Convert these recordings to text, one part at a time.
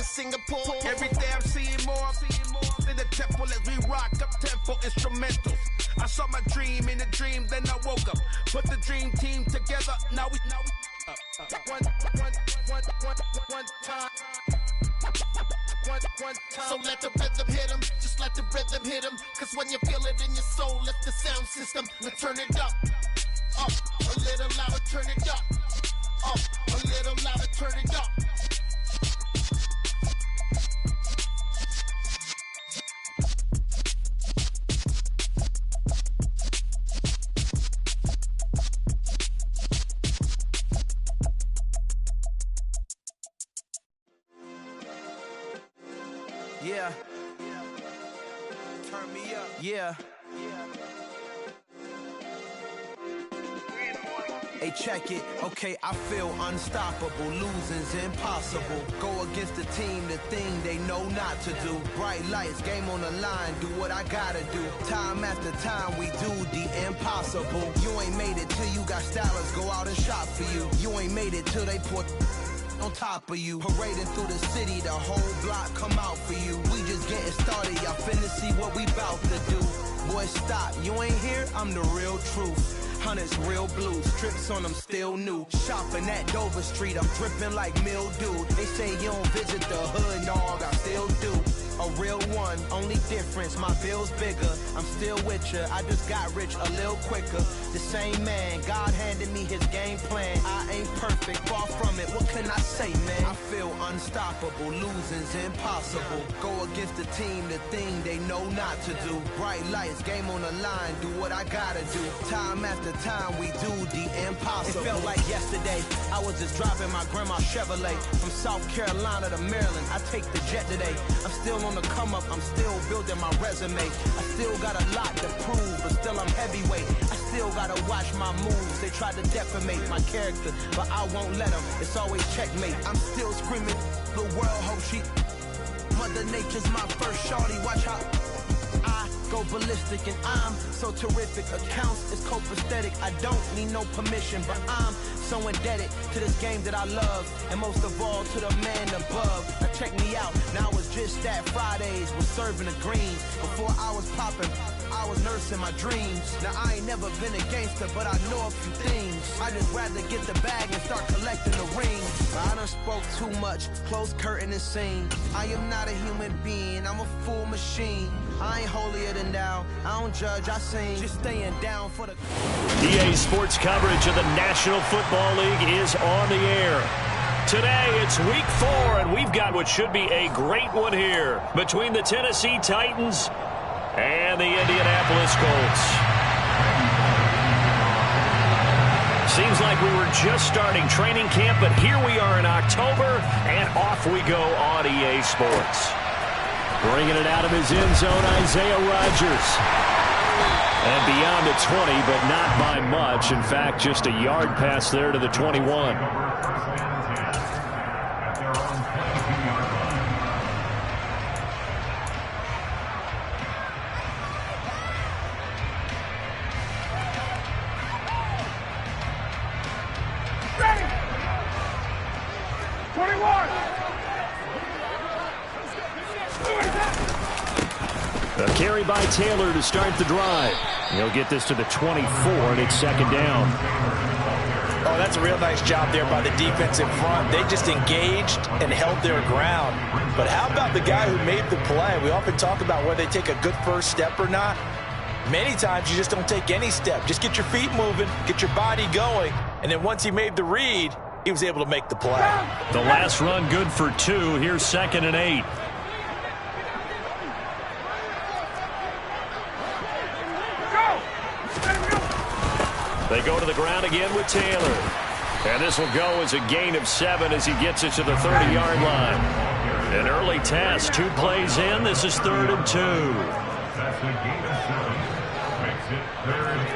in Singapore. Every day I'm seeing more in the temple as we rock up tempo instrumentals. I saw my dream in a dream, then I woke up. Put the dream team together, now we one time. So let the rhythm hit 'em, just let the rhythm hit 'em. Cause when you feel it in your soul, lift the sound system and turn it up. Up, a little louder, turn it up. Up, a little louder, turn it up. Yeah. Turn me up. Yeah. Hey, check it. Okay, I feel unstoppable. Losing's impossible. Go against the team, the thing they know not to do. Bright lights, game on the line. Do what I gotta do. Time after time, we do the impossible. You ain't made it till you got stylers go out and shop for you. You ain't made it till they put on top of you. Parading through the city, the whole block come out for you. We just getting started, y'all finna see what we bout to do. Boy, stop, you ain't here, I'm the real truth. Hunters, real blue, strips on them still new. Shopping at Dover Street, I'm dripping like mildew. They say you don't visit the hood, dog, I still do. A real one, only difference, my bill's bigger. I'm still with ya, I just got rich a little quicker. The same man, God handed me his game plan. I ain't perfect, far from it, what can I say, man? I feel unstoppable, losing's impossible. Go against the team, the thing they know not to do. Bright lights, game on the line, do what I gotta do. Time after time, we do the impossible. It felt like yesterday, I was just driving my grandma's Chevrolet. From South Carolina to Maryland, I take the jet today. I'm still on the come up, I'm still building my resume. I still got a lot to prove, but still I'm heavyweight. I still gotta watch my moves. They tried to defamate my character, but I won't let them. It's always checkmate. I'm still screaming, the world hope she. Mother Nature's my first shorty, watch how I go ballistic and I'm so terrific. Accounts is copacetic. I don't need no permission, but I'm so indebted to this game that I love, and most of all to the man above. Now check me out, now it's just that Fridays was serving the greens. Before I was popping, I was nursing my dreams. Now I ain't never been a gangster, but I know a few things. I just rather get the bag and start collecting the rings. I done spoke too much, close curtain and scene. I am not a human being, I'm a full machine. I ain't holier than thou, I don't judge, I sing. Just staying down for the... EA Sports coverage of the National Football League is on the air. Today, it's Week 4, and we've got what should be a great one here between the Tennessee Titans and the Indianapolis Colts. Seems like we were just starting training camp, but here we are in October, and off we go on EA Sports. Bringing it out of his end zone, Isaiah Rodgers. And beyond the 20, but not by much. In fact, just a yard pass there to the 21. A carry by Taylor to start the drive. He'll get this to the 24, and it's second down. Oh, that's a real nice job there by the defense in front. They just engaged and held their ground. But how about the guy who made the play? We often talk about whether they take a good first step or not. Many times you just don't take any step. Just get your feet moving, get your body going, and then once he made the read, he was able to make the play. The last run good for 2. Here's 2nd and 8. They go to the ground again with Taylor. And this will go as a gain of 7 as he gets it to the 30-yard line. An early test, 2 plays in. This is 3rd and 2. That's a gain of 7. Makes it 3rd and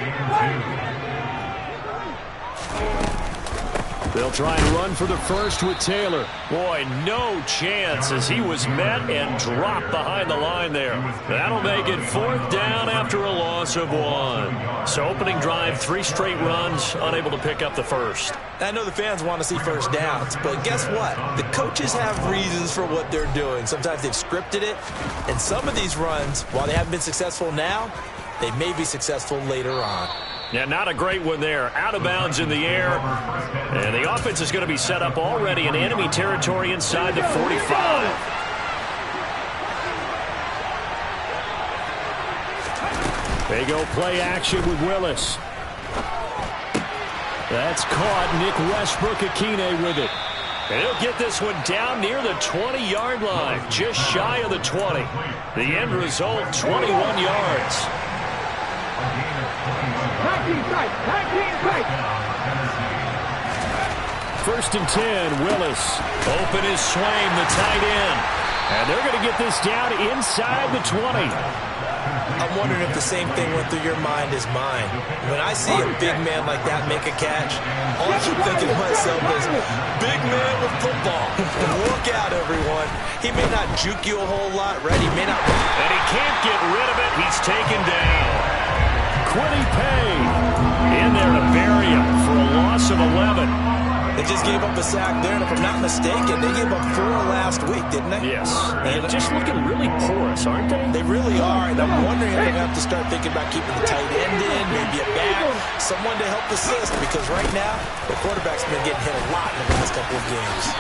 2. They'll try and run for the first with Taylor. Boy, no chance as he was met and dropped behind the line there. That'll make it 4th down after a loss of 1. So opening drive, 3 straight runs, unable to pick up the first. I know the fans want to see first downs, but guess what? The coaches have reasons for what they're doing. Sometimes they've scripted it, and some of these runs, while they haven't been successful now, they may be successful later on. Yeah, not a great one there. Out of bounds in the air. And the offense is going to be set up already in enemy territory inside the 45. They go play action with Willis. That's caught. Nick Westbrook-Akine with it. And he'll get this one down near the 20-yard line, just shy of the 20. The end result, 21 yards. 1st and 10, Willis. Open is Swain, the tight end. And they're going to get this down inside the 20. I'm wondering if the same thing went through your mind as mine. When I see a big man like that make a catch, all I keep thinking to myself is, big man with football. Look out, everyone. He may not juke you a whole lot, right? He may not. And he can't get rid of it. He's taken down. Quiddy Payne in there to bury him for a loss of 11. They just gave up a sack there, and if I'm not mistaken, they gave up 4 last week, didn't they? Yes. And just looking really porous, aren't they? They really are, and I'm wondering if they have to start thinking about keeping the tight end in, maybe a back, someone to help assist, because right now, the quarterback's been getting hit a lot in the last couple of games.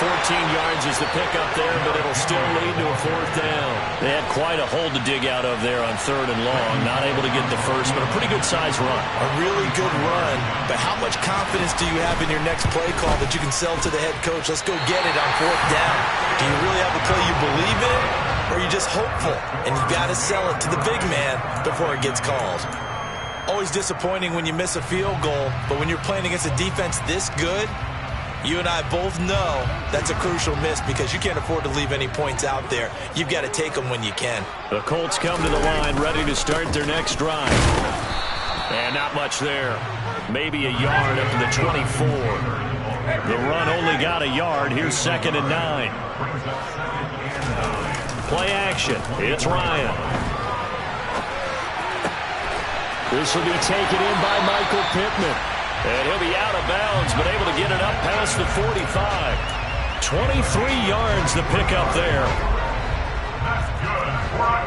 14 yards is the pickup there, but it'll still lead to a 4th down. They had quite a hole to dig out of there on 3rd and long. Not able to get the first, but a pretty good size run. A really good run, but how much confidence do you have in your next play call that you can sell to the head coach? Let's go get it on 4th down. Do you really have a play you believe in, or are you just hopeful, and you got to sell it to the big man before it gets called? Always disappointing when you miss a field goal, but when you're playing against a defense this good, you and I both know that's a crucial miss because you can't afford to leave any points out there. You've got to take them when you can. The Colts come to the line ready to start their next drive. And not much there. Maybe a yard up to the 24. The run only got a yard. Here's 2nd and 9. Play action. It's Ryan. This will be taken in by Michael Pittman. And he'll be out of bounds, but able to get it up past the 45. 23 yards the pickup there. That's good for a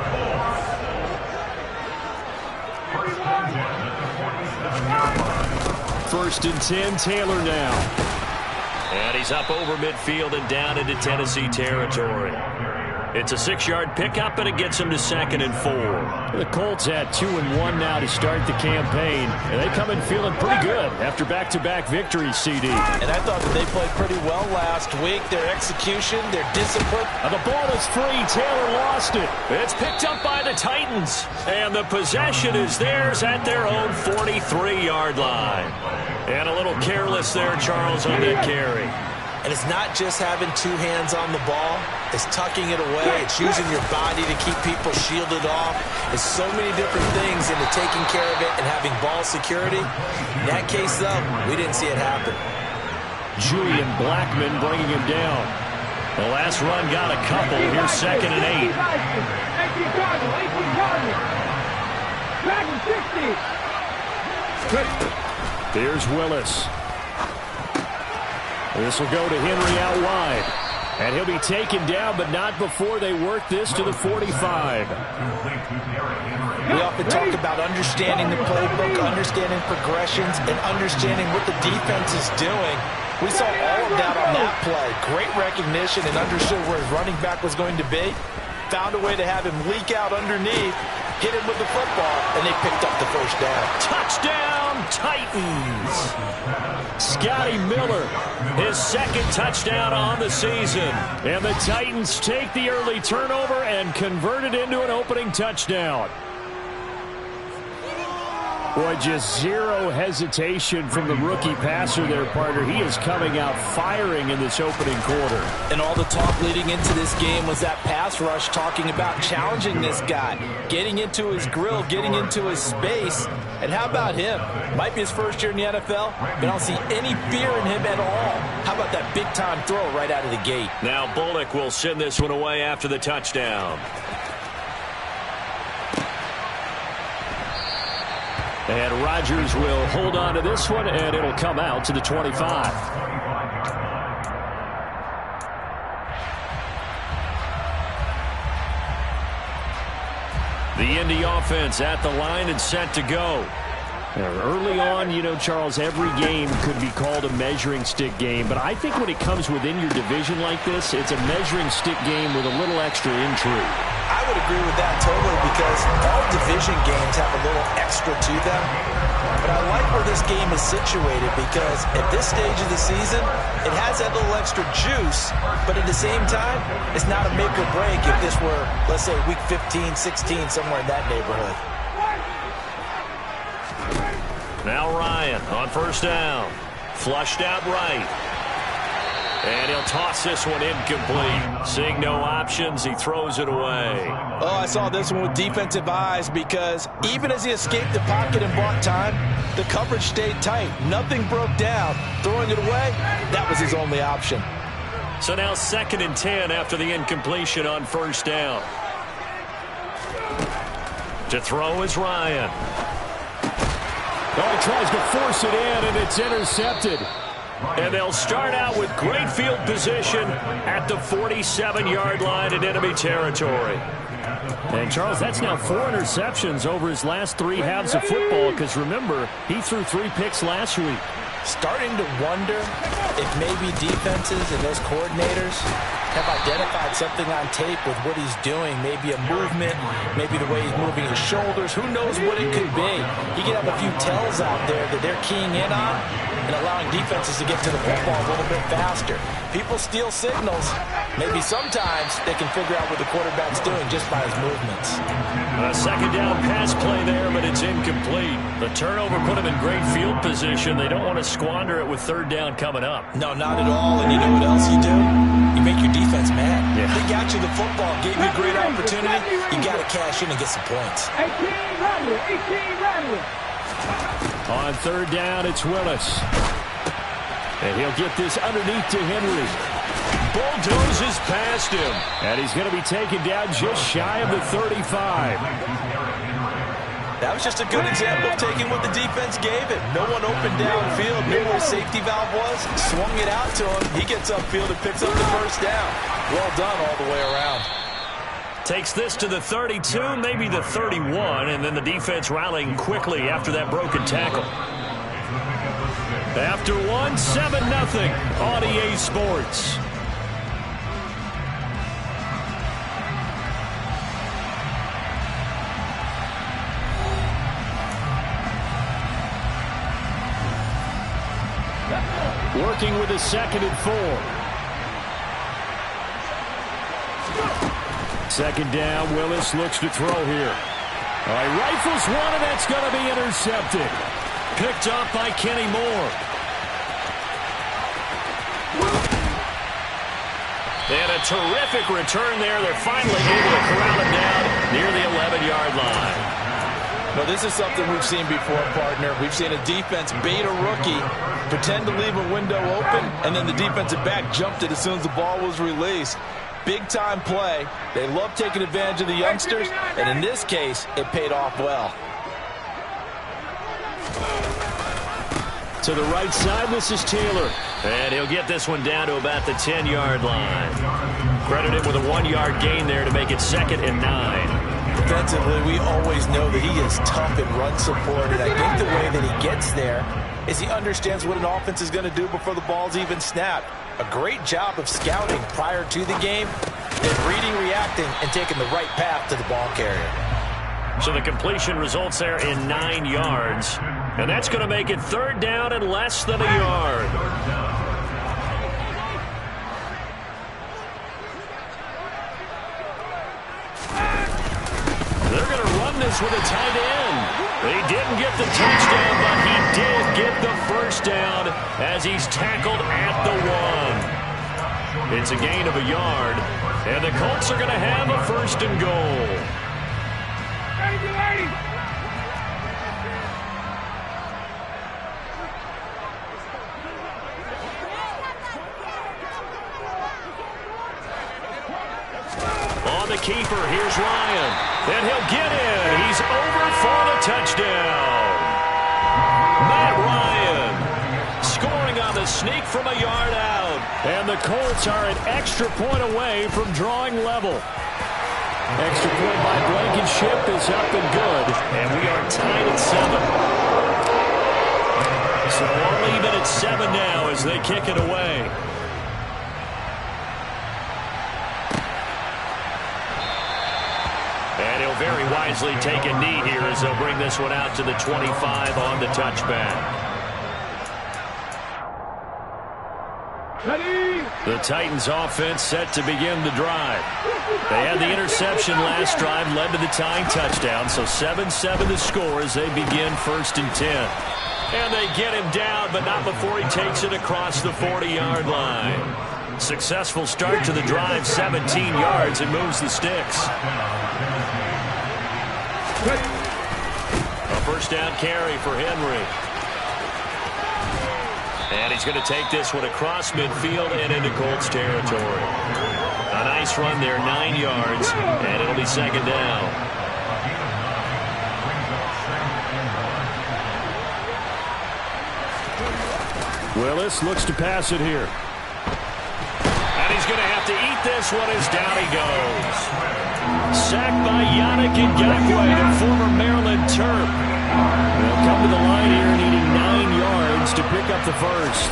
Colts. 1st and 10, Taylor now. And he's up over midfield and down into Tennessee territory. It's a 6-yard pickup, and it gets him to 2nd and 4. The Colts had 2 and 1 now to start the campaign, and they come in feeling pretty good after back-to-back victories, CD. And I thought that they played pretty well last week. Their execution, their discipline. And the ball is free. Taylor lost it. It's picked up by the Titans, and the possession is theirs at their own 43-yard line. And a little careless there, Charles, on that carry. And it's not just having 2 hands on the ball. It's tucking it away. It's using your body to keep people shielded off. There's so many different things into taking care of it and having ball security. In that case, though, we didn't see it happen. Julian Blackman bringing him down. The last run got a couple. Here's 2nd and 8. Here's Willis. This will go to Henry out wide. And he'll be taken down, but not before they work this to the 45. We often talk about understanding the playbook, understanding progressions, and understanding what the defense is doing. We saw all of that on that play. Great recognition and understood where his running back was going to be. Found a way to have him leak out underneath, hit him with the football, and they picked up the 1st down. Touchdown, Titans! Scotty Miller, his 2nd touchdown on the season. And the Titans take the early turnover and convert it into an opening touchdown. Boy, just zero hesitation from the rookie passer there, partner. He is coming out firing in this opening quarter. And all the talk leading into this game was that pass rush, talking about challenging this guy, getting into his grill, getting into his space. And how about him? Might be his first year in the NFL, but I don't see any fear in him at all. How about that big-time throw right out of the gate? Now Bullock will send this one away after the touchdown. And Rodgers will hold on to this one, and it'll come out to the 25. The Indy offense at the line and set to go. Early on, you know, Charles, every game could be called a measuring stick game. But I think when it comes within your division like this, it's a measuring stick game with a little extra intrigue. I would agree with that totally, because all division games have a little extra to them. But I like where this game is situated, because at this stage of the season, it has that little extra juice. But at the same time, it's not a make or break if this were, let's say, week 15, 16, somewhere in that neighborhood. Now Ryan on first down. Flushed out right. And he'll toss this one incomplete. Seeing no options, he throws it away. Oh, I saw this one with defensive eyes, because even as he escaped the pocket and bought time, the coverage stayed tight. Nothing broke down. Throwing it away, that was his only option. So now 2nd and 10 after the incompletion on first down. To throw is Ryan. Oh, he tries to force it in, and it's intercepted. And they'll start out with great field position at the 47-yard line in enemy territory. And, Charles, that's now 4 interceptions over his last 3 halves of football, because, remember, he threw 3 picks last week. Starting to wonder if maybe defenses and those coordinators have identified something on tape with what he's doing. Maybe a movement, maybe the way he's moving his shoulders. Who knows what it could be? He could have a few tells out there that they're keying in on and allowing defenses to get to the football a little bit faster. People steal signals. Maybe sometimes they can figure out what the quarterback's doing just by his movements. A 2nd down pass play there, but it's incomplete. The turnover put him in great field position. They don't want to squander it with 3rd down coming up. No, not at all. And you know what else you do? You make your defense mad. Yeah. They got you the football, gave you a great opportunity. You got to cash in and get some points. 18 Rattler. On 3rd down, it's Willis. And he'll get this underneath to Henry. Bulldozes past him. And he's going to be taken down just shy of the 35. That was just a good example of taking what the defense gave him. No one open downfield, knew where his safety valve was, swung it out to him. He gets upfield and picks up the first down. Well done all the way around. Takes this to the 32, maybe the 31, and then the defense rallying quickly after that broken tackle. After 1, 7-0 on EA Sports. Working with a 2nd and 4. 2nd down, Willis looks to throw here. All right, rifles one, and that's going to be intercepted. Picked off by Kenny Moore. And a terrific return there. They're finally able to corral him down near the 11-yard line. Well, this is something we've seen before, partner. We've seen a defense bait a rookie, pretend to leave a window open, and then the defensive back jumped it as soon as the ball was released. Big-time play. They love taking advantage of the youngsters, and in this case, it paid off well. To the right side, this is Taylor. And he'll get this one down to about the 10-yard line. Credit him with a 1-yard gain there to make it 2nd and 9. Defensively, we always know that he is tough in run support, and I think the way that he gets there is he understands what an offense is going to do before the ball's even snapped. A great job of scouting prior to the game, then reading, reacting, and taking the right path to the ball carrier. So the completion results there in 9 yards. And that's going to make it 3rd down and less than a yard. They're going to run this with a tight end. He didn't get the touchdown, but he did get the first down as he's tackled at the 1. It's a gain of a yard, and the Colts are going to have a first and goal. On the keeper, here's Ryan. And he'll get in. He's over for the touchdown. Matt Ryan scoring on the sneak from a yard out. And the Colts are an extra point away from drawing level. Extra point by Blankenship is up and good. And we are tied at 7. So we'll leave it at 7 now as they kick it away. And he'll very wisely take a knee here as they'll bring this one out to the 25 on the touchback. The Titans offense set to begin the drive. They had the interception last drive, led to the tying touchdown, so 7-7 the score as they begin 1st and 10. And they get him down, but not before he takes it across the 40-yard line. Successful start to the drive, 17 yards, and moves the sticks. A first down carry for Henry. And he's going to take this one across midfield and into Colts territory. A nice run there, 9 yards, and it'll be 2nd down. Willis looks to pass it here. And he's going to have to eat this one as down he goes. Sacked by Yannick Ngakoue, the former Maryland Terp. They'll come to the line here needing 9 yards to pick up the first.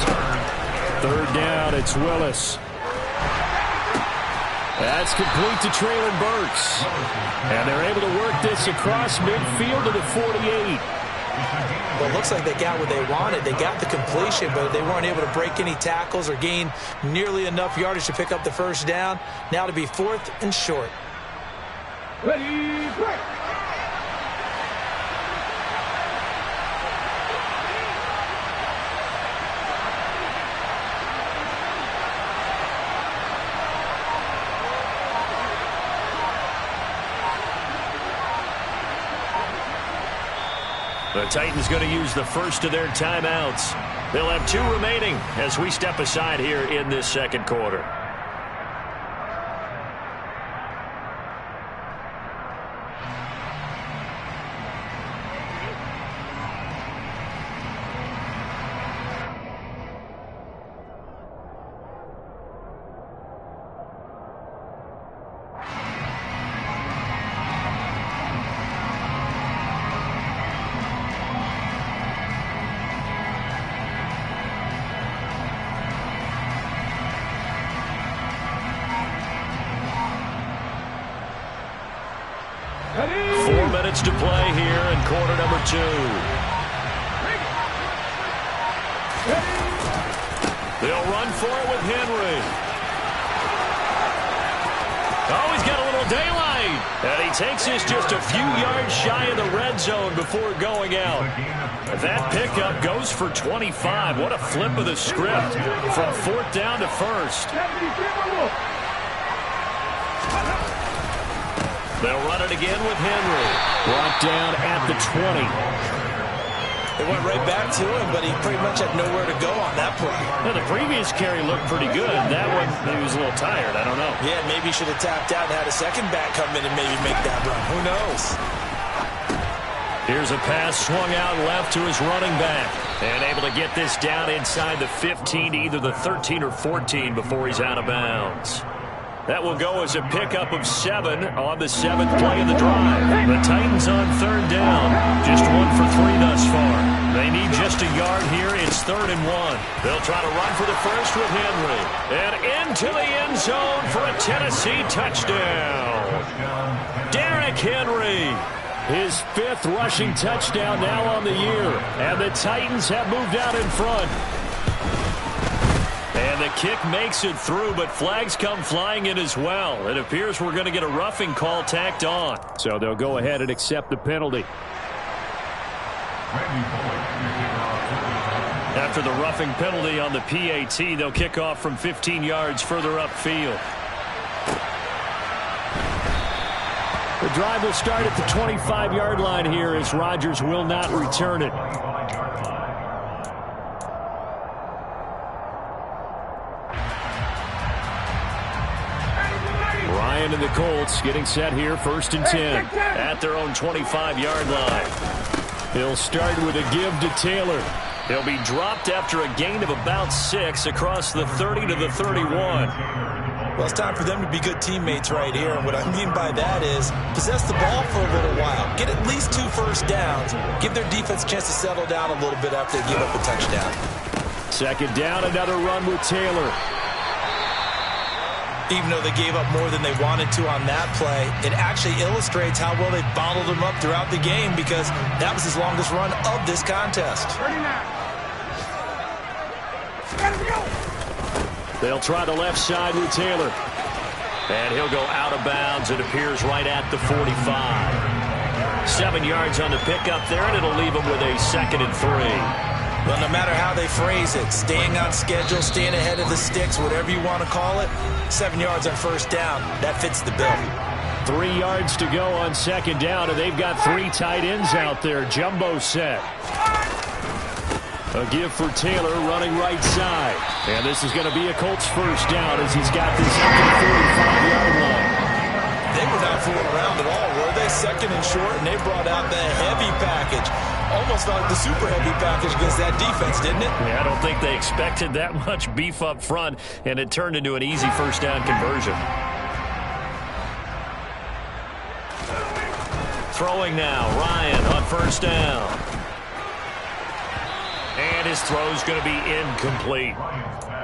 3rd down, it's Willis. That's complete to Traylon Burks. And they're able to work this across midfield to the 48. Well, it looks like they got what they wanted. They got the completion, but they weren't able to break any tackles or gain nearly enough yardage to pick up the first down. Now to be 4th and short. Ready, break. The Titans going to use the first of their timeouts. They'll have 2 remaining as we step aside here in this 2nd quarter. To play here in quarter number 2. They'll run for it with Henry. Oh, he's got a little daylight. And he takes this just a few yards shy of the red zone before going out. That pickup goes for 25. What a flip of the script from 4th down to 1st. They'll run it again with Henry. Brought down at the 20. They went right back to him, but he pretty much had nowhere to go on that play. Well, the previous carry looked pretty good. That one, maybe he was a little tired. I don't know. Yeah, maybe he should have tapped out and had a second back come in and maybe make that run. Who knows? Here's a pass swung out left to his running back. And able to get this down inside the 15 to either the 13 or 14 before he's out of bounds. That will go as a pickup of 7 on the 7th play of the drive. The Titans on 3rd down. Just 1 for 3 thus far. They need just a yard here. It's 3rd and 1. They'll try to run for the first with Henry. And into the end zone for a Tennessee touchdown. Derrick Henry. His 5th rushing touchdown now on the year. And the Titans have moved out in front. And the kick makes it through, but flags come flying in as well. It appears we're going to get a roughing call tacked on. So they'll go ahead and accept the penalty. After the roughing penalty on the PAT, they'll kick off from 15 yards further upfield. The drive will start at the 25-yard line here as Rodgers will not return it. Ryan and the Colts getting set here, 1st and 10 at their own 25-yard line. He'll start with a give to Taylor. He'll be dropped after a gain of about 6 across the 30 to the 31. Well, it's time for them to be good teammates right here. And what I mean by that is possess the ball for a little while. Get at least 2 first downs. Give their defense a chance to settle down a little bit after they give up a touchdown. 2nd down, another run with Taylor. Even though they gave up more than they wanted to on that play, it actually illustrates how well they bottled them up throughout the game because that was his longest run of this contest. They'll try the left side with Taylor. And he'll go out of bounds. It appears right at the 45. 7 yards on the pickup there, and it'll leave him with a 2nd and 3. Well, no matter how they phrase it, staying on schedule, staying ahead of the sticks, whatever you want to call it, 7 yards on 1st down, that fits the bill. 3 yards to go on 2nd down, and they've got 3 tight ends out there. Jumbo set. A give for Taylor running right side. And this is going to be a Colts 1st down as he's got this up to the 45-yard line. They were not fooling around at all, were they? 2nd and short, and they brought out the heavy package. Almost like the super heavy package against that defense, didn't it? Yeah, I don't think they expected that much beef up front, and it turned into an easy 1st down conversion. Throwing now, Ryan on 1st down. And his throw's going to be incomplete.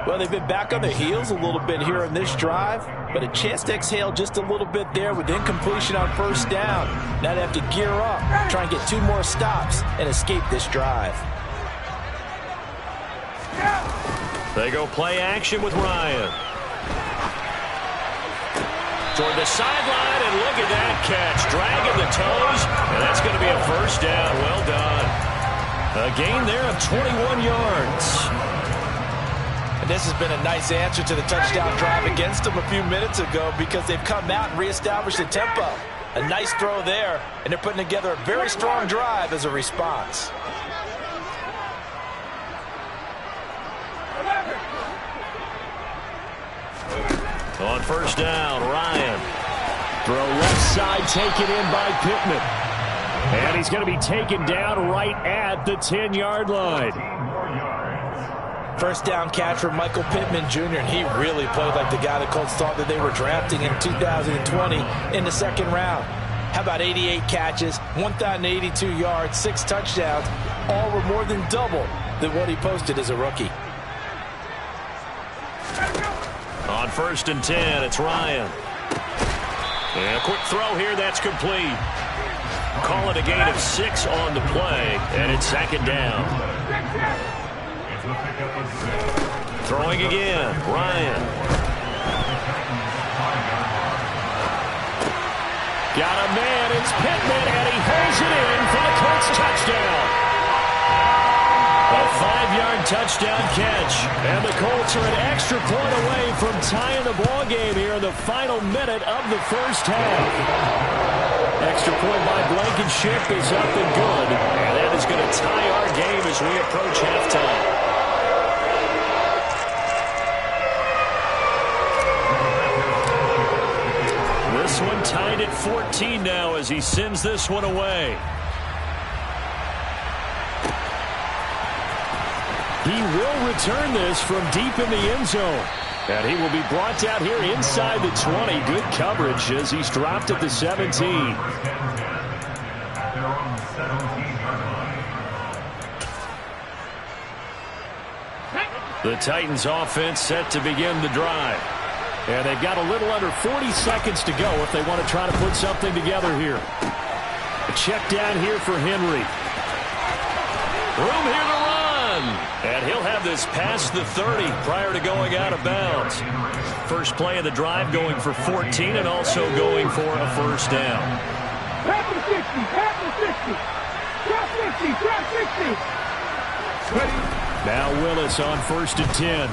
Well, they've been back on their heels a little bit here in this drive, but a chance to exhale just a little bit there with incompletion on 1st down. Now they have to gear up, try and get 2 more stops, and escape this drive. They go play action with Ryan. Toward the sideline, and look at that catch. Dragging the toes, and that's going to be a 1st down. Well done. A gain there of 21 yards. And this has been a nice answer to the touchdown drive against them a few minutes ago because they've come out and reestablished the tempo. A nice throw there, and they're putting together a very strong drive as a response. On 1st down, Ryan. Throw left side taken in by Pittman. And he's going to be taken down right at the 10-yard line. 1st down catch for Michael Pittman Jr., and he really played like the guy the Colts thought that they were drafting in 2020 in the 2nd round. How about 88 catches, 1,082 yards, 6 touchdowns, all were more than double than what he posted as a rookie. On 1st and 10, it's Ryan. And a quick throw here, that's complete. Call it a gain of 6 on the play, and it's 2nd down. Throwing again, Ryan. Got a man, it's Pittman, and he holds it in for the Colts touchdown. A 5-yard touchdown catch, and the Colts are an extra point away from tying the ball game here in the final minute of the 1st half. Extra point by Blankenship is up and good, and that is going to tie our game as we approach halftime. This one tied at 14 now as he sends this one away. He will return this from deep in the end zone. And he will be brought out here inside the 20. Good coverage as he's dropped at the 17. The Titans offense set to begin the drive. And they've got a little under 40 seconds to go if they want to try to put something together here. A check down here for Henry. Room here to run. And he'll have this past the 30 prior to going out of bounds. First play of the drive going for 14 and also going for a 1st down. Half the 60. Trap 60. Ready. Now Willis on 1st and 10.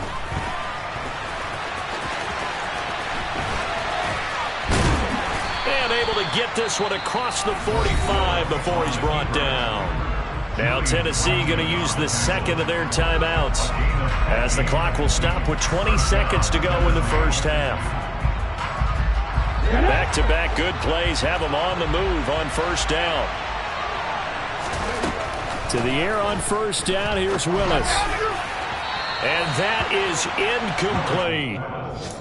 And able to get this one across the 45 before he's brought down. Now Tennessee going to use the second of their timeouts, as the clock will stop with 20 seconds to go in the first half. Back-to-back good plays have them on the move on 1st down. To the air on 1st down, here's Willis. And that is incomplete.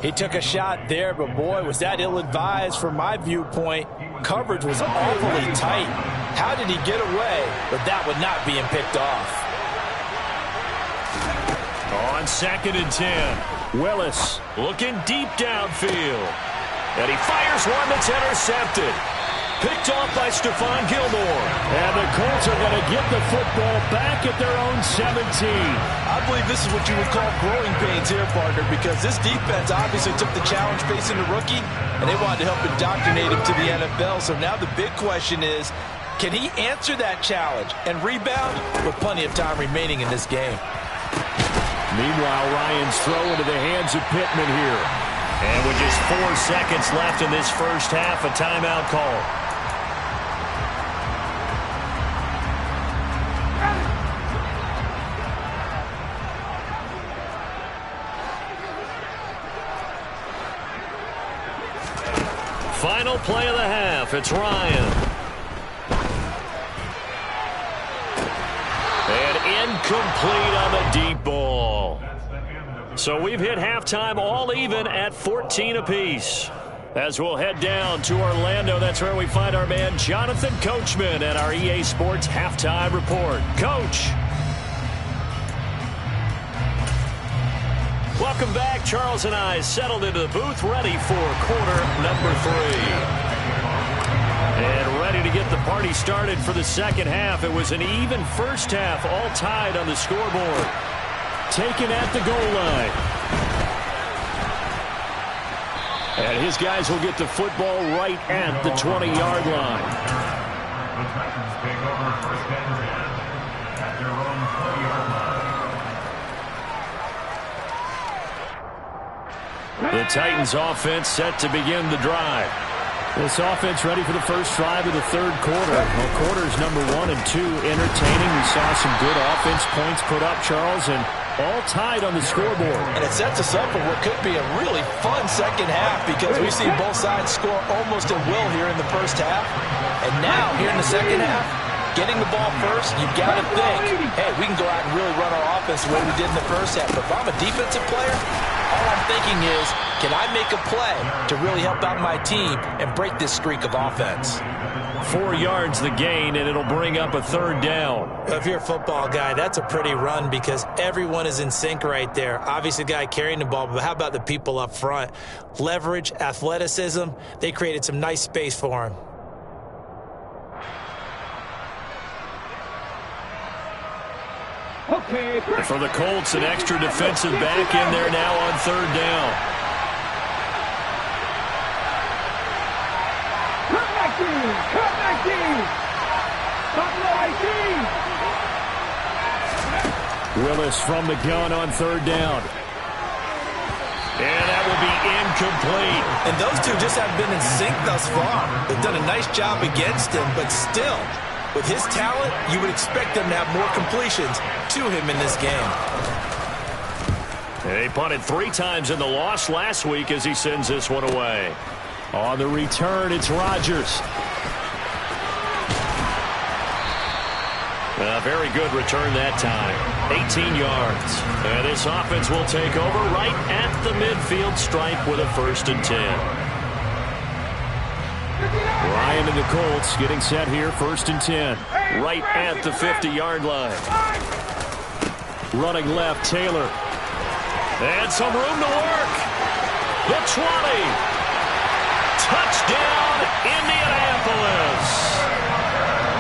He took a shot there, but boy, was that ill-advised from my viewpoint. Coverage was awfully tight. How did he get away with that one not being picked off? On 2nd and 10, Willis looking deep downfield. And he fires one that's intercepted. Picked off by Stephon Gilmore. And the Colts are going to get the football back at their own 17. I believe this is what you would call growing pains here, partner, because this defense obviously took the challenge facing the rookie, and they wanted to help indoctrinate him to the NFL. So now the big question is, can he answer that challenge and rebound with plenty of time remaining in this game? Meanwhile, Ryan's throw into the hands of Pittman here. And with just 4 seconds left in this first half, a timeout call. Final play of the half. It's Ryan. And incomplete on the deep ball. So we've hit halftime all even at 14 apiece. As we'll head down to Orlando, that's where we find our man Jonathan Coachman at our EA Sports Halftime Report. Coach. Welcome back. Charles and I settled into the booth, ready for quarter number 3. And ready to get the party started for the second half. It was an even first half, all tied on the scoreboard. Taken at the goal line. And his guys will get the football right at the 20-yard line. The Titans take over 1st and 10 at their own 20-yard line. The Titans offense set to begin the drive. This offense ready for the first drive of the third quarter. Well, quarters number 1 and 2 entertaining. We saw some good offense points put up, Charles, and all tied on the scoreboard. And it sets us up for what could be a really fun second half, because we see both sides score almost at will here in the first half. And now, here in the second half, getting the ball first, you've got to think, hey, we can go out and really run our offense the way we did in the first half. But if I'm a defensive player, all I'm thinking is, can I make a play to really help out my team and break this streak of offense? 4 yards the gain, and it'll bring up a 3rd down. If you're a football guy, that's a pretty run, because everyone is in sync right there. Obviously, the guy carrying the ball, but how about the people up front? Leverage, athleticism, they created some nice space for him. Okay. For the Colts, an extra defensive back in there now on 3rd down. Cut back team. Willis from the gun on 3rd down. And that will be incomplete. And those two just haven't been in sync thus far. They've done a nice job against him, but still, with his talent, you would expect them to have more completions to him in this game. They punted 3 times in the loss last week as he sends this one away. On the return, it's Rodgers. A very good return that time. 18 yards. And this offense will take over right at the midfield stripe with a 1st and 10. Ryan and the Colts getting set here, 1st and 10. Right at the 50-yard line. Running left, Taylor. And some room to work. The 20. Touchdown, Indianapolis.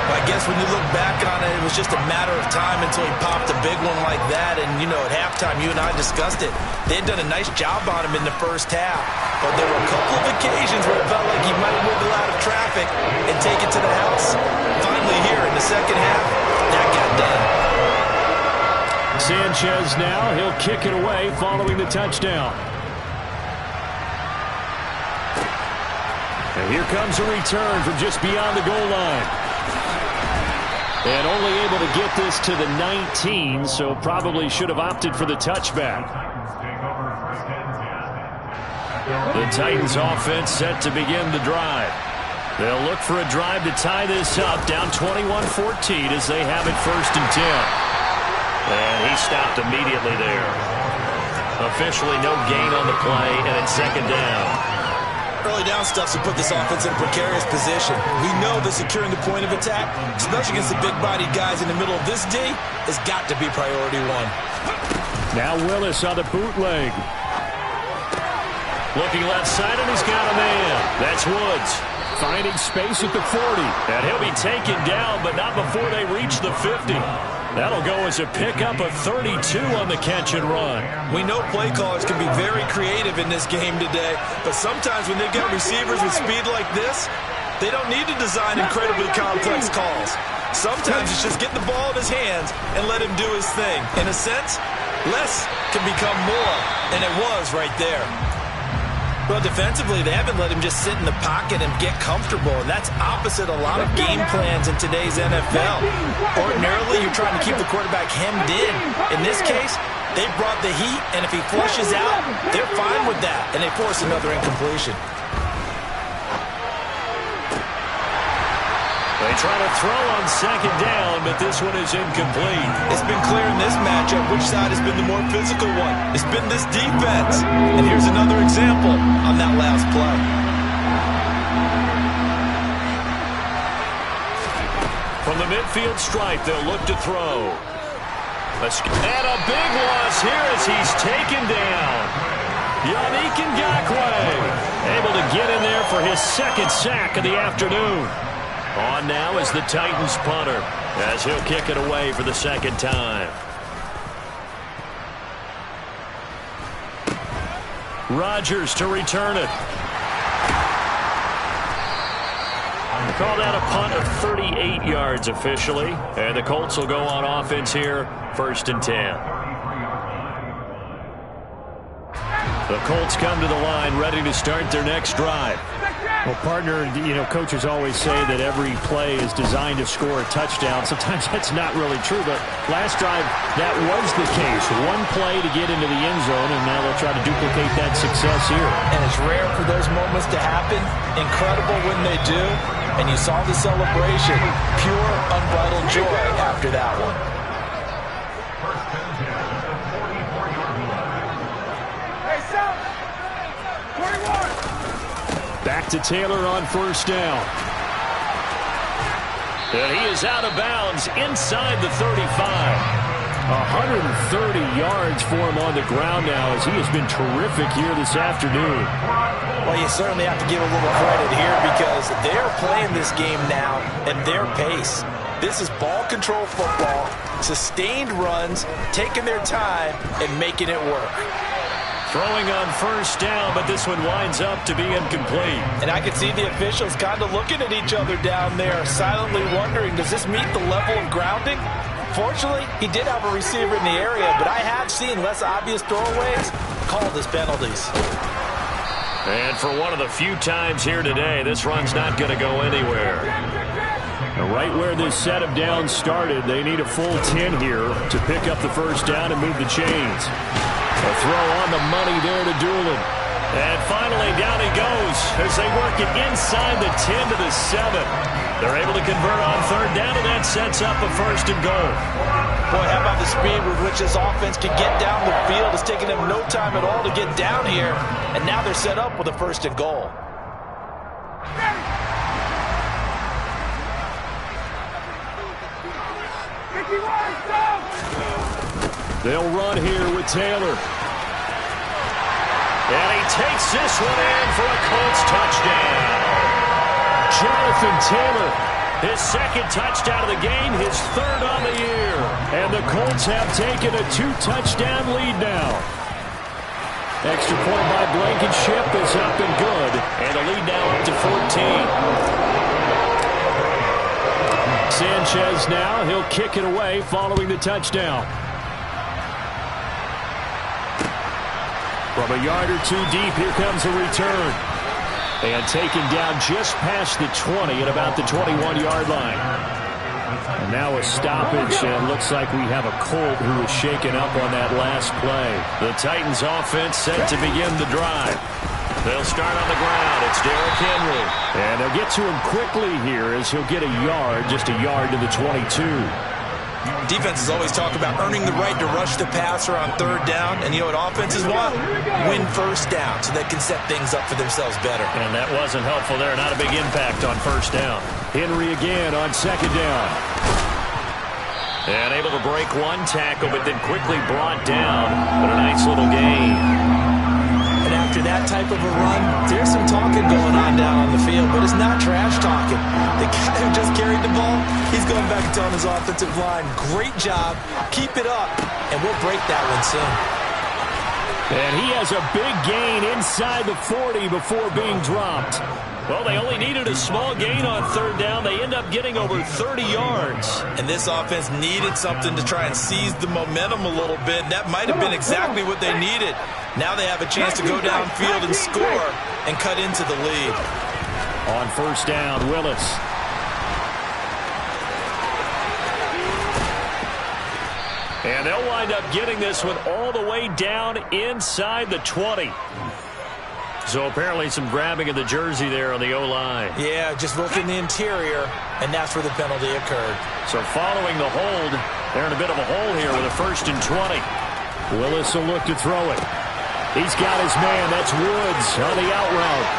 I guess when you look back on it, it was just a matter of time until he popped a big one like that. And, you know, at halftime, you and I discussed it. They had done a nice job on him in the first half. But there were a couple of occasions where it felt like he might wiggle out of traffic and take it to the house. Finally here in the second half, That got done. Sanchez now, he'll kick it away following the touchdown. And here comes a return from just beyond the goal line. And only able to get this to the 19, so probably should have opted for the touchback. The Titans offense set to begin the drive. They'll look for a drive to tie this up, down 21-14 as they have it 1st and 10. And he stopped immediately there. Officially no gain on the play, and it's 2nd down. Early down stuff to put this offense in a precarious position. We know that securing the point of attack, especially against the big-bodied guys in the middle of this D, has got to be priority one. Now Willis on the bootleg. Looking left side, and he's got a man. That's Woods. Finding space at the 40. And he'll be taken down, but not before they reach the 50. That'll go as a pickup of 32 on the catch and run. We know play callers can be very creative in this game today, but sometimes when they've got receivers with speed like this, they don't need to design incredibly complex calls. Sometimes it's just get the ball in his hands and let him do his thing. In a sense, less can become more, and it was right there. Well, defensively, they haven't let him just sit in the pocket and get comfortable, and that's opposite a lot of game plans in today's NFL. Ordinarily, you're trying to keep the quarterback hemmed in. In this case, they brought the heat, and if he flushes out, they're fine with that, and they force another incompletion. They try to throw on 2nd down, but this one is incomplete. It's been clear in this matchup which side has been the more physical one. It's been this defense. And here's another example on that last play. From the midfield stripe, they'll look to throw. And a big loss here as he's taken down. Yannick Ngakoue able to get in there for his 2nd sack of the afternoon. On now is the Titans punter as he'll kick it away for the 2nd time. Rodgers to return it. Call that a punt of 38 yards officially. And the Colts will go on offense here, 1st and 10. The Colts come to the line ready to start their next drive. Well, partner, coaches always say that every play is designed to score a touchdown. Sometimes that's not really true, but last drive, that was the case. One play to get into the end zone, and now they'll try to duplicate that success here. And it's rare for those moments to happen. Incredible when they do. And you saw the celebration. Pure, unbridled joy after that one. Back to Taylor on 1st down. And he is out of bounds inside the 35. 130 yards for him on the ground now as he has been terrific here this afternoon. Well, you certainly have to give a little credit here because they're playing this game now at their pace. This is ball control football, sustained runs, taking their time, and making it work. Throwing on 1st down, but this one winds up to be incomplete. And I can see the officials kind of looking at each other down there, silently wondering, does this meet the level of grounding? Fortunately, he did have a receiver in the area, but I have seen less obvious throwaways called as penalties. And for one of the few times here today, this run's not going to go anywhere. Now, right where this set of downs started, they need a full 10 here to pick up the 1st down and move the chains. A throw on the money there to Doolin. And finally, down he goes as they work it inside the 10 to the 7. They're able to convert on 3rd down, and that sets up a 1st and goal. Boy, how about the speed with which this offense can get down the field? It's taken them no time at all to get down here, and now they're set up with a 1st and goal. They'll run here with Taylor. And he takes this one in for a Colts touchdown. Jonathan Taylor, his 2nd touchdown of the game, his 3rd on the year. And the Colts have taken a 2-touchdown lead now. Extra point by Blankenship is up and good. And the lead now up to 14. Sanchez now. He'll kick it away following the touchdown. From a yard or two deep, here comes a return. And taken down just past the 20 at about the 21-yard line. And now a stoppage, and looks like we have a Colt who is shaken up on that last play. The Titans offense set to begin the drive. They'll start on the ground. It's Derrick Henry. And they'll get to him quickly here as he'll get a yard, just a yard to the 22. Defenses always talk about earning the right to rush the passer on third down. And you know what offenses want? Win first down so they can set things up for themselves better. And that wasn't helpful there. Not a big impact on first down. Henry again on second down. And able to break one tackle, but then quickly brought down. But a nice little gain. And after that type of a run, there's some talking going on down on the field, but it's not trash talking. The guy who just carried the ball, he's going back and telling his offensive line, great job, keep it up, and we'll break that one soon. And he has a big gain inside the 40 before being dropped. Well, they only needed a small gain on third down. They end up getting over 30 yards. And this offense needed something to try and seize the momentum a little bit. That might have been exactly what they needed. Now they have a chance to go downfield and score and cut into the lead. On first down, Willis. And they'll wind up getting this one all the way down inside the 20. So apparently some grabbing of the jersey there on the O-line. Yeah, just look in the interior, and that's where the penalty occurred. So following the hold, they're in a bit of a hole here with a 1st and 20. Willis will look to throw it. He's got his man. That's Woods on the out route.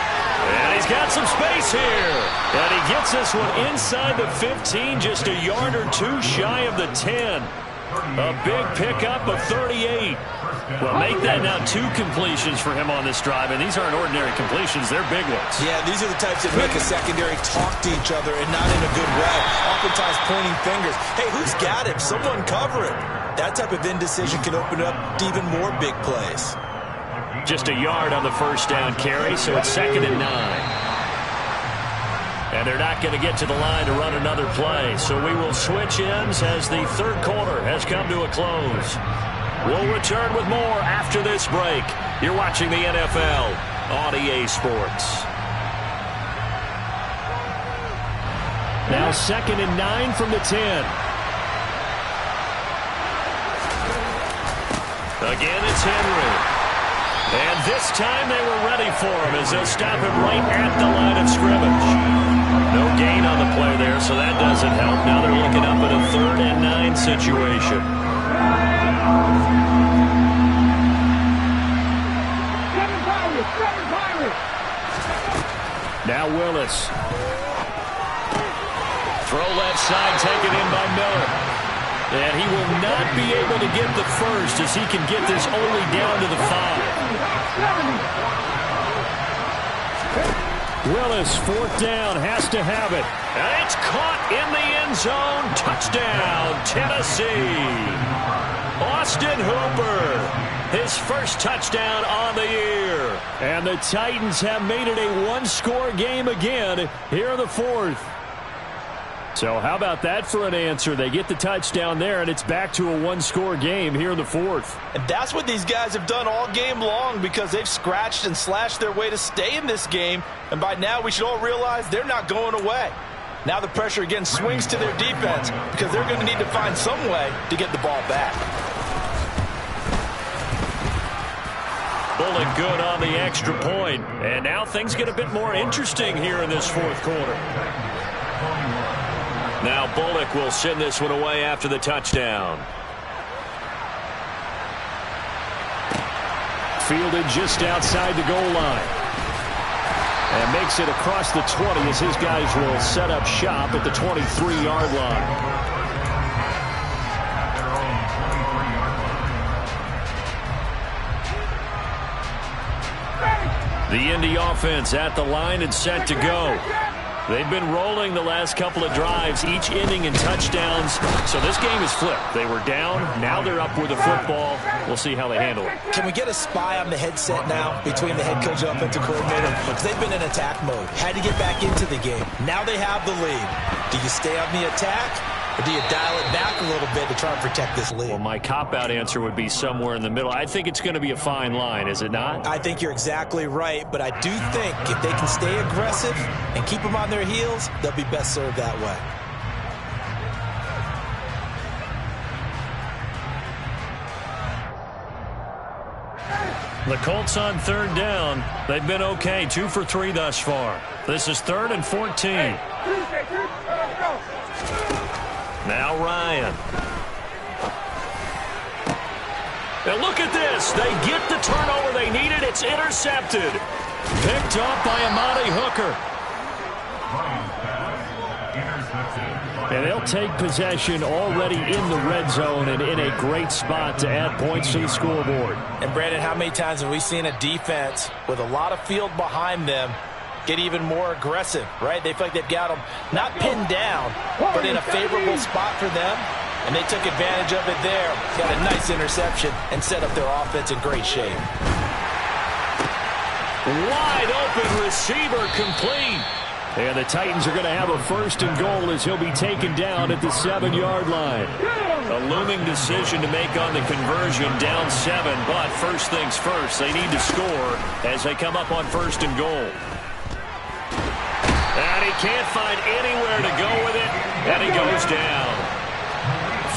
And he's got some space here. And he gets this one inside the 15, just a yard or two shy of the 10. A big pickup of 38. Well, make that now 2 completions for him on this drive, and these aren't ordinary completions. They're big ones. Yeah, these are the types that make a secondary talk to each other and not in a good way. Oftentimes pointing fingers. Hey, who's got him? Someone cover it. That type of indecision can open up even more big plays. Just a yard on the first down carry, so it's 2nd and 9. And they're not going to get to the line to run another play. So we will switch ends as the third quarter has come to a close. We'll return with more after this break. You're watching the NFL on EA Sports. Now 2nd and 9 from the 10. Again, it's Henry. And this time they were ready for him as they'll stop him right at the line of scrimmage. No gain on the play there, so that doesn't help. Now they're looking up at a 3rd and 9 situation. Now Willis. Throw left side taken in by Miller. And he will not be able to get the first as he can get this only down to the 5. Willis, 4th down, has to have it. And it's caught in the end zone. Touchdown, Tennessee. Austin Hooper, his first touchdown on the year. And the Titans have made it a one-score game again here in the 4th. So how about that for an answer? They get the touchdown there, and it's back to a one-score game here in the 4th. And that's what these guys have done all game long because they've scratched and slashed their way to stay in this game. And by now we should all realize they're not going away. Now the pressure again swings to their defense because they're going to need to find some way to get the ball back. Bullock good on the extra point. And now things get a bit more interesting here in this 4th quarter. Now Bullock will send this one away after the touchdown. Fielded just outside the goal line. And makes it across the 20 as his guys will set up shop at the 23-yard line. The Indy offense at the line and set to go. They've been rolling the last couple of drives, each ending in touchdowns. So this game is flipped. They were down. Now they're up with the football. We'll see how they handle it. Can we get a spy on the headset now between the head coach and offensive coordinator? Because they've been in attack mode. Had to get back into the game. Now they have the lead. Do you stay on the attack Or do you dial it back a little bit to try and protect this lead? Well, my cop-out answer would be somewhere in the middle. I think it's going to be a fine line, is it not? I think you're exactly right, but I do think if they can stay aggressive and keep them on their heels, they'll be best served that way. The Colts on third down. They've been okay, 2 for 3 thus far. This is 3rd and 14. Now Ryan. And look at this. They get the turnover they needed. It's intercepted. Picked up by Amani Hooker. And they'll take possession already in the red zone and in a great spot to add points to the scoreboard. And, Brandon, how many times have we seen a defense with a lot of field behind them get even more aggressive, right? They feel like they've got them not pinned down, but in a favorable spot for them, and they took advantage of it there. Got a nice interception and set up their offense in great shape. Wide open receiver complete. And the Titans are going to have a 1st and goal as he'll be taken down at the 7-yard line. A looming decision to make on the conversion, down 7, but first things first, they need to score as they come up on 1st and goal. And he can't find anywhere to go with it, and he goes down.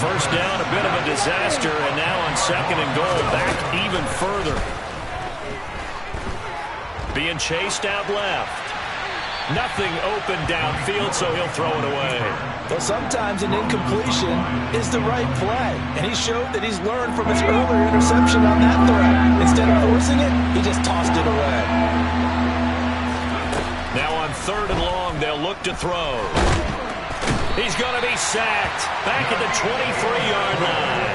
First down, a bit of a disaster, and now on 2nd and goal, back even further. Being chased out left. Nothing open downfield, so he'll throw it away. Well, sometimes an incompletion is the right play, and he showed that he's learned from his earlier interception on that throw. Instead of forcing it, he just tossed it away. Now on 3rd and long, they'll look to throw. He's going to be sacked back at the 23-yard line.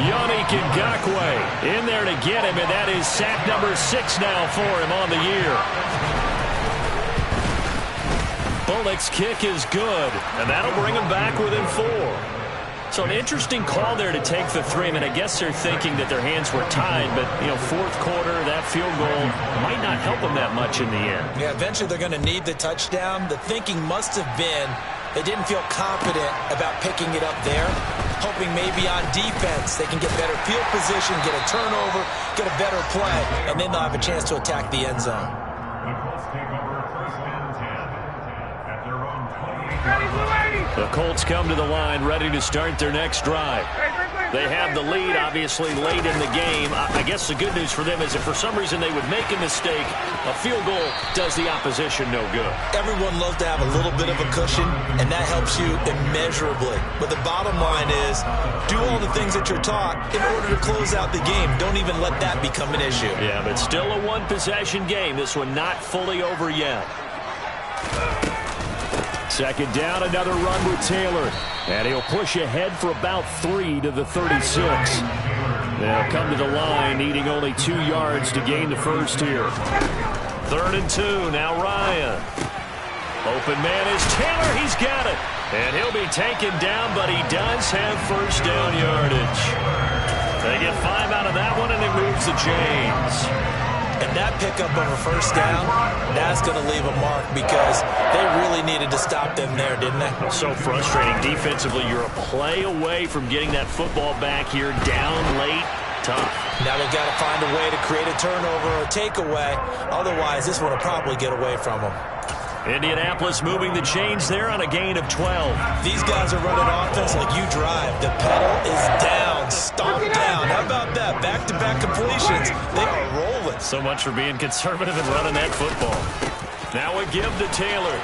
Yannick Ngakoue in there to get him, and that is sack number 6 now for him on the year. Bullock's kick is good, and that'll bring him back within 4. So an interesting call there to take the 3. I mean, I guess they're thinking that their hands were tied, but, you know, 4th quarter, that field goal might not help them that much in the end. Yeah, eventually they're going to need the touchdown. The thinking must have been they didn't feel confident about picking it up there, hoping maybe on defense they can get better field position, get a turnover, get a better play, and then they'll have a chance to attack the end zone. The Colts take over 1st and 10 at their own 28. The Colts come to the line ready to start their next drive. They have the lead, obviously, late in the game. I guess the good news for them is if for some reason they would make a mistake, a field goal does the opposition no good. Everyone loves to have a little bit of a cushion, and that helps you immeasurably. But the bottom line is do all the things that you're taught in order to close out the game. Don't even let that become an issue. Yeah, but still a one-possession game. This one not fully over yet. 2nd down, another run with Taylor. And he'll push ahead for about 3 to the 36. They'll come to the line, needing only 2 yards to gain the first here. 3rd and 2, now Ryan. Open man is Taylor, he's got it. And he'll be taken down, but he does have first down yardage. They get 5 out of that one, and it moves the chains. And that pickup of a first down, that's going to leave a mark because they really needed to stop them there, didn't they? So frustrating. Defensively, you're a play away from getting that football back here, down late, tough. Now they've got to find a way to create a turnover or a takeaway. Otherwise, this one will probably get away from them. Indianapolis moving the chains there on a gain of 12. These guys are running offense like you drive. The pedal is down, stomp down. How about that? Back-to-back completions. They are rolling. So much for being conservative and running that football. Now a give to Taylor.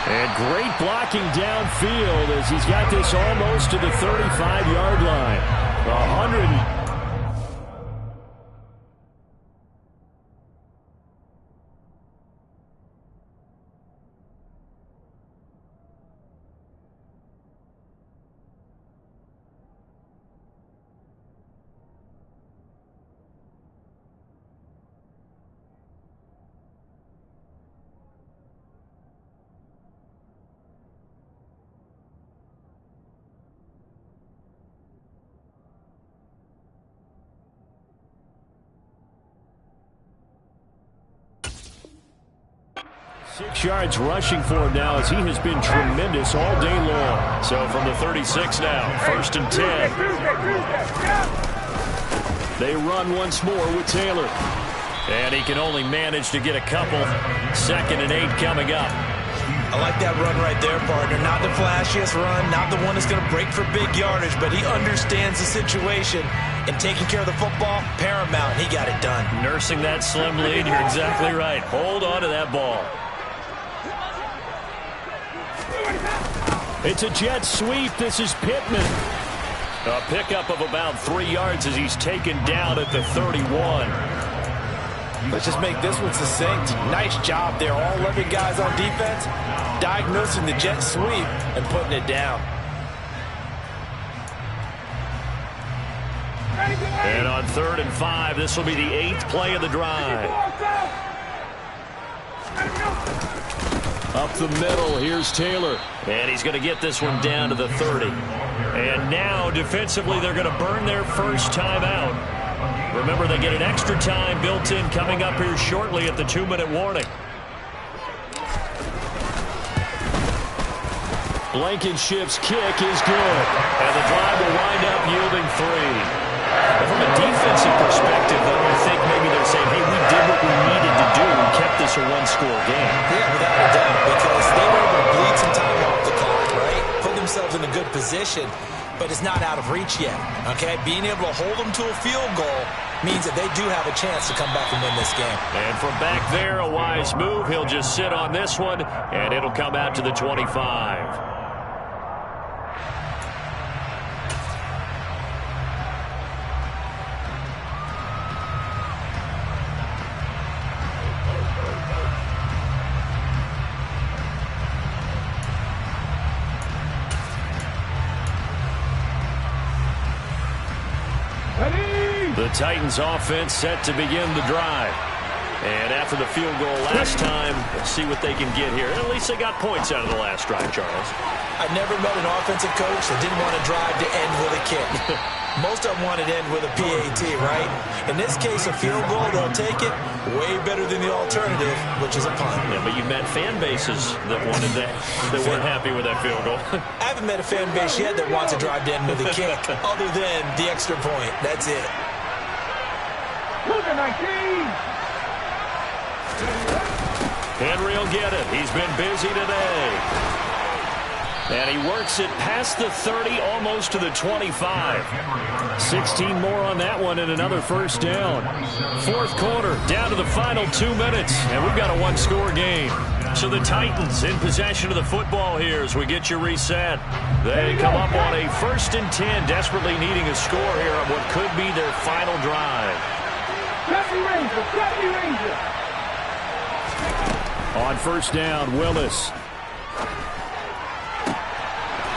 And great blocking downfield as he's got this almost to the 35-yard line. 100. 6 yards rushing for him now as he has been tremendous all day long. So from the 36 now, 1st and 10. They run once more with Taylor. And he can only manage to get a couple. 2nd and 8 coming up. I like that run right there, partner. Not the flashiest run, not the one that's going to break for big yardage, but he understands the situation, and taking care of the football, paramount, and he got it done. Nursing that slim lead, you're exactly right. Hold on to that ball. It's a jet sweep. This is Pittman. A pickup of about 3 yards as he's taken down at the 31. Let's just make this one succinct. Nice job there. All 11 guys on defense diagnosing the jet sweep and putting it down. And on 3rd and 5, this will be the 8th play of the drive. Up the middle, here's Taylor. And he's going to get this one down to the 30. And now, defensively, they're going to burn their first time out. Remember, they get an extra time built in coming up here shortly at the 2-minute warning. Blankenship's kick is good. And the drive will wind up yielding 3. And from a defensive perspective, though, I think maybe they're saying, hey, we did what we needed to do and kept this a one-score game. Yeah, without a doubt, because they were able to bleed some time off the clock, right? Put themselves in a good position, but it's not out of reach yet, okay? Being able to hold them to a field goal means that they do have a chance to come back and win this game. And from back there, a wise move. He'll just sit on this one, and it'll come out to the 25. The Titans offense set to begin the drive. And after the field goal last time, let's see what they can get here. At least they got points out of the last drive, Charles. I've never met an offensive coach that didn't want to drive to end with a kick. Most of them want to end with a PAT, right? In this case, a field goal, they'll take it. Way better than the alternative, which is a punt. Yeah, but you met fan bases that wanted that, that weren't happy with that field goal. I haven't met a fan base yet that wants to drive to end with a kick, other than the extra point. That's it. Henry will get it. He's been busy today. And he works it past the 30, almost to the 25. 16 more on that one and another first down. 4th quarter, down to the final 2 minutes. And we've got a one-score game. So the Titans in possession of the football here as we get you reset. They come up on a 1st and 10, desperately needing a score here on what could be their final drive. On 1st down, Willis.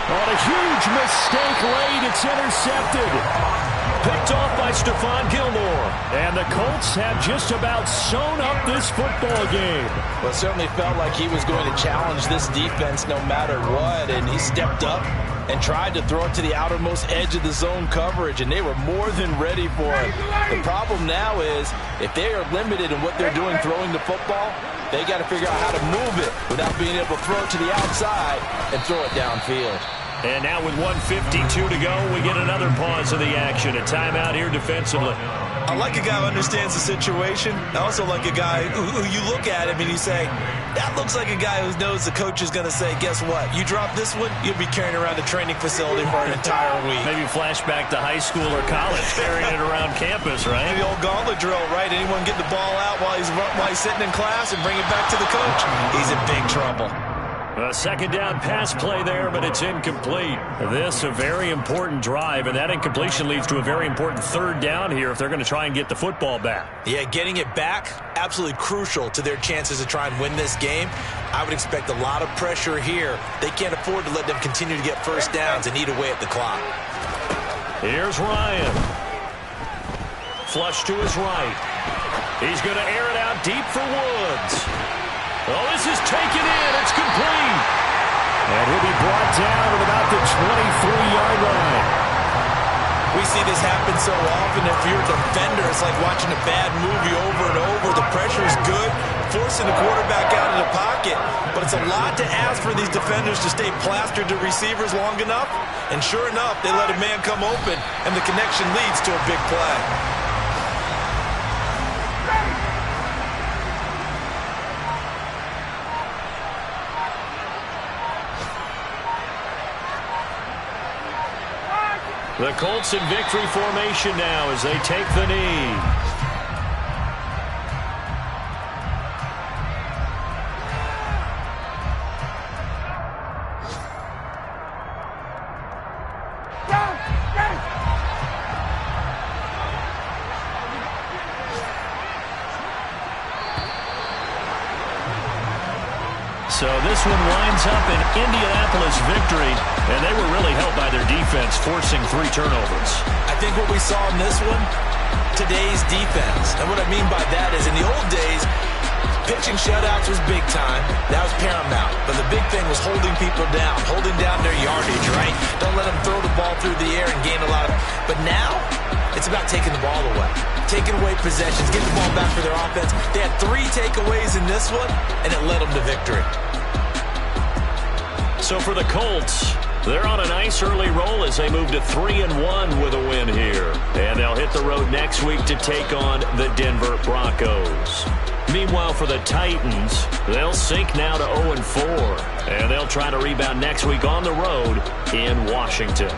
On a huge mistake late, it's intercepted. Picked off by Stephon Gilmore. And the Colts have just about sewn up this football game. Well, it certainly felt like he was going to challenge this defense no matter what, and he stepped up and tried to throw it to the outermost edge of the zone coverage, and they were more than ready for it. The problem now is if they are limited in what they're doing throwing the football, they got to figure out how to move it without being able to throw it to the outside and throw it downfield. And now with 1:52 to go, we get another pause of the action. A timeout here defensively. I like a guy who understands the situation. I also like a guy who you look at him and you say, that looks like a guy who knows the coach is going to say, guess what? You drop this one, you'll be carrying around a training facility for an entire week. Maybe flashback to high school or college, carrying it around campus, right? The old gauntlet drill, right? Anyone get the ball out while he's sitting in class and bring it back to the coach? He's in big trouble. A 2nd down pass play there, but it's incomplete. This a very important drive, and that incompletion leads to a very important 3rd down here if they're going to try and get the football back. Yeah, getting it back, absolutely crucial to their chances to try and win this game. I would expect a lot of pressure here. They can't afford to let them continue to get first downs and eat away at the clock. Here's Ryan. Flush to his right. He's going to air it out deep for Woods. Oh, this is taken in. It's complete. And he'll be brought down at about the 23-yard line. We see this happen so often. If you're a defender, it's like watching a bad movie over and over. The pressure is good. forcing the quarterback out of the pocket. But it's a lot to ask for these defenders to stay plastered to receivers long enough. And sure enough, they let a man come open, and the connection leads to a big play. The Colts in victory formation now as they take the knee. So this one winds up in Indianapolis victory, and they were really helped by their defense, forcing 3 turnovers. I think what we saw in this one, today's defense. And what I mean by that is in the old days, pitching shutouts was big time. That was paramount. But the big thing was holding people down, holding down their yardage, right? Don't let them throw the ball through the air and gain a lot of... But now, it's about taking the ball away. Taking away possessions, getting the ball back for their offense. They had 3 takeaways in this one, and it led them to victory. So for the Colts, they're on a nice early roll as they move to 3-1 with a win here. And they'll hit the road next week to take on the Denver Broncos. Meanwhile, for the Titans, they'll sink now to 0-4. And they'll try to rebound next week on the road in Washington.